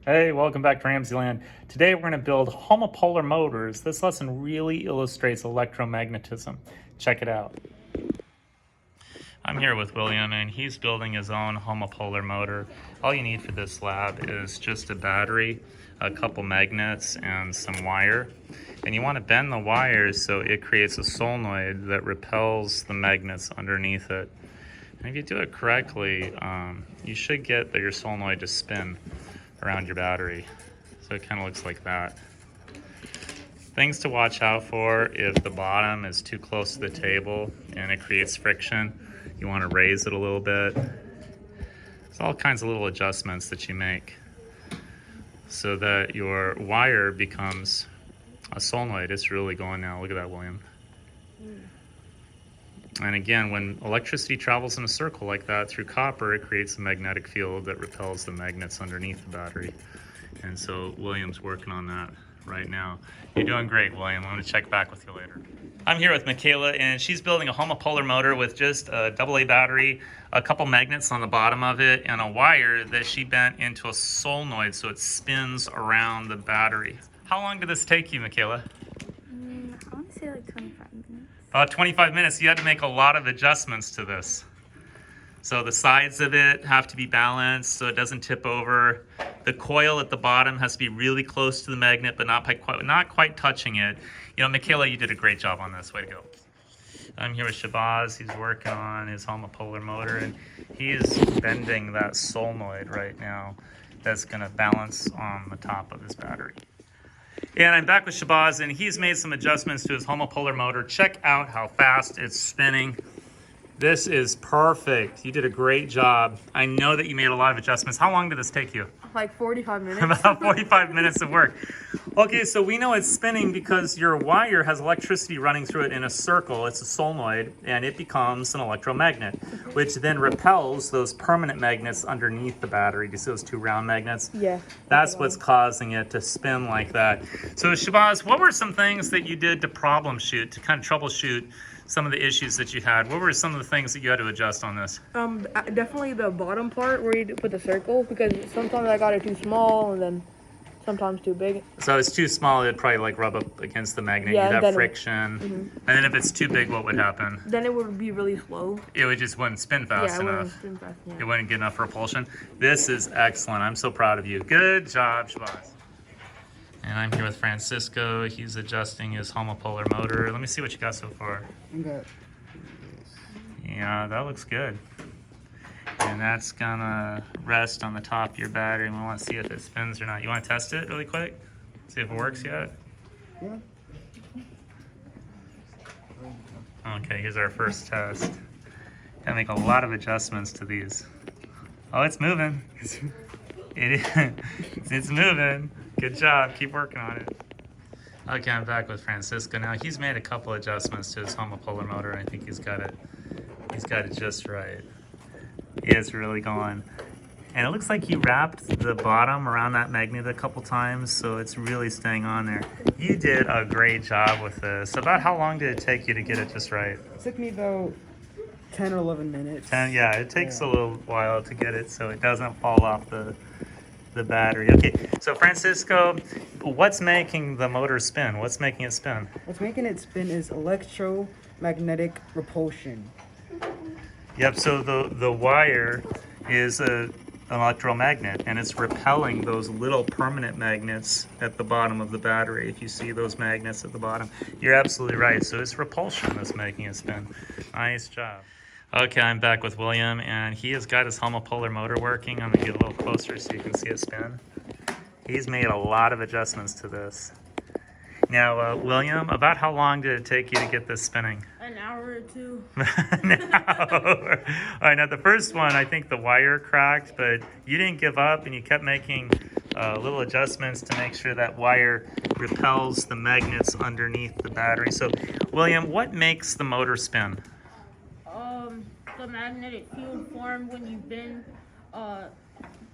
Hey, welcome back to RamZland. Today we're going to build homopolar motors. This lesson really illustrates electromagnetism. Check it out. I'm here with William and he's building his own homopolar motor. All you need for this lab is just a battery, a couple magnets, and some wire. And you want to bend the wires so it creates a solenoid that repels the magnets underneath it. And if you do it correctly, you should get your solenoid to spin around your battery. So it kind of looks like that. Things to watch out for: if the bottom is too close to the table and it creates friction, you want to raise it a little bit. There's all kinds of little adjustments that you make so that your wire becomes a solenoid. It's really going now. Look at that, William. And again, when electricity travels in a circle like that through copper, it creates a magnetic field that repels the magnets underneath the battery. And so William's working on that right now. You're doing great, William. I'm going to check back with you later. I'm here with Michaela, and she's building a homopolar motor with just a AA battery, a couple magnets on the bottom of it, and a wire that she bent into a solenoid so it spins around the battery. How long did this take you, Michaela? I want to say like 25 minutes. About 25 minutes. You had to make a lot of adjustments to this. So the sides of it have to be balanced so it doesn't tip over. The coil at the bottom has to be really close to the magnet, but not quite touching it. You know, Michaela, you did a great job on this. Way to go. I'm here with Shabazz. He's working on his homopolar motor, and he is bending that solenoid right now that's going to balance on the top of his battery. And I'm back with Shabazz, and he's made some adjustments to his homopolar motor. Check out how fast it's spinning. This is perfect. You did a great job. I know that you made a lot of adjustments. How long did this take you? Like 45 minutes. About 45 minutes of work. Okay, so we know it's spinning because your wire has electricity running through it in a circle. It's a solenoid, and it becomes an electromagnet, which then repels those permanent magnets underneath the battery. Do you see those two round magnets? Yeah. That's what's causing it to spin like that. So Shabazz, what were some things that you did to troubleshoot some of the issues that you had? What were some of the things that you had to adjust on this? Definitely the bottom part where you put the circle, because sometimes I got it too small and then sometimes too big. So it's too small, it'd probably like rub up against the magnet. Yeah, you'd have friction. And then if it's too big, what would happen? Then it would be really slow. It just wouldn't spin fast enough. Wouldn't spin fast, yeah. It wouldn't get enough repulsion. This is excellent. I'm so proud of you. Good job, Shabazz. And I'm here with Francisco. He's adjusting his homopolar motor. Let me see what you got so far. Okay. Yeah, that looks good. And that's gonna rest on the top of your battery, and we want to see if it spins or not. You want to test it really quick? See if it works yet? Yeah. Okay, here's our first test. Gotta make a lot of adjustments to these. Oh, it's moving. It's moving. Good job. Keep working on it. Okay, I'm back with Francisco now. He's made a couple adjustments to his homopolar motor, and I think he's got it just right. It's really going. And it looks like you wrapped the bottom around that magnet a couple times, so it's really staying on there. You did a great job with this. About how long did it take you to get it just right? It took me about 10 or 11 minutes. Yeah, it takes a little while to get it so it doesn't fall off the battery. Okay, so Francisco, what's making the motor spin? What's making it spin? What's making it spin is electromagnetic repulsion. Yep, so the wire is an electromagnet, and it's repelling those little permanent magnets at the bottom of the battery. If you see those magnets at the bottom, you're absolutely right. So it's repulsion that's making it spin. Nice job. Okay, I'm back with William, and he has got his homopolar motor working. I'm gonna get a little closer so you can see it spin. He's made a lot of adjustments to this. Now, William, about how long did it take you to get this spinning? An hour or two. An hour. All right, now the first one, I think the wire cracked, but you didn't give up, and you kept making little adjustments to make sure that wire repels the magnets underneath the battery. So, William, what makes the motor spin? The magnetic field formed when you bend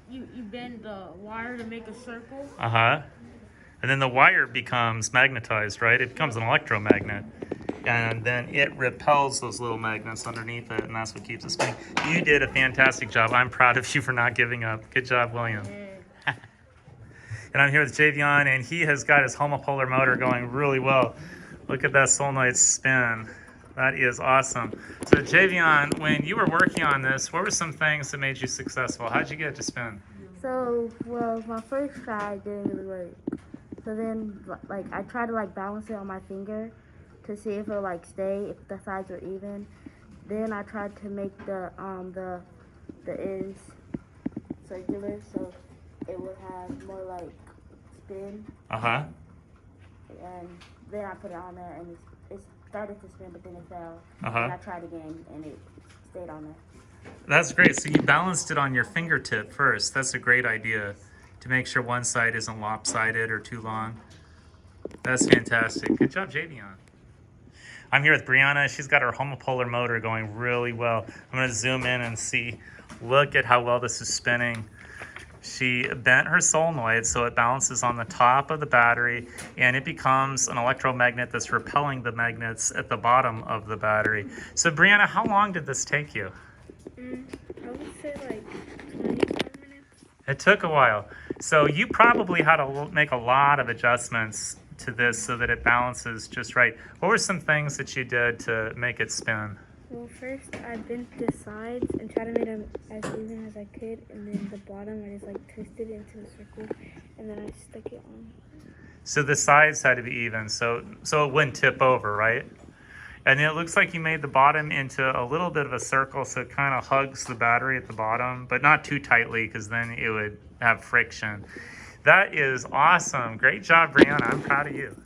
you bend the wire to make a circle. And then the wire becomes magnetized, right? It becomes an electromagnet. And then it repels those little magnets underneath it, and that's what keeps it spinning. You did a fantastic job. I'm proud of you for not giving up. Good job, William. And I'm here with Javion, and he has got his homopolar motor going really well. Look at that solenoid spin. That is awesome. So Javion, when you were working on this, what were some things that made you successful? How'd you get it to spin? So, well, my first try didn't really work. So then, like, I tried to, like, balance it on my finger to see if it would, like, stay, if the sides were even. Then I tried to make the ends circular so it would have more, like, spin. Uh-huh. And then I put it on there, and it started to spin, but then it fell. Uh-huh. And I tried again, and it stayed on there. That's great. So you balanced it on your fingertip first. That's a great idea to make sure one side isn't lopsided or too long. That's fantastic. Good job, Javion. I'm here with Brianna. She's got her homopolar motor going really well. I'm going to zoom in and see. Look at how well this is spinning. She bent her solenoid so it balances on the top of the battery, and it becomes an electromagnet that's repelling the magnets at the bottom of the battery. So Brianna, how long did this take you? I would say like 25 minutes. It took a while. So you probably had to make a lot of adjustments to this so that it balances just right. What were some things that you did to make it spin? Well, first I bent the sides and tried to make them as even as I could, and then the bottom I just like twisted it into a circle, and then I stuck it on. So the sides had to be even, so it wouldn't tip over, right? And it looks like you made the bottom into a little bit of a circle, so it kind of hugs the battery at the bottom, but not too tightly because then it would have friction. That is awesome. Great job, Brianna. I'm proud of you.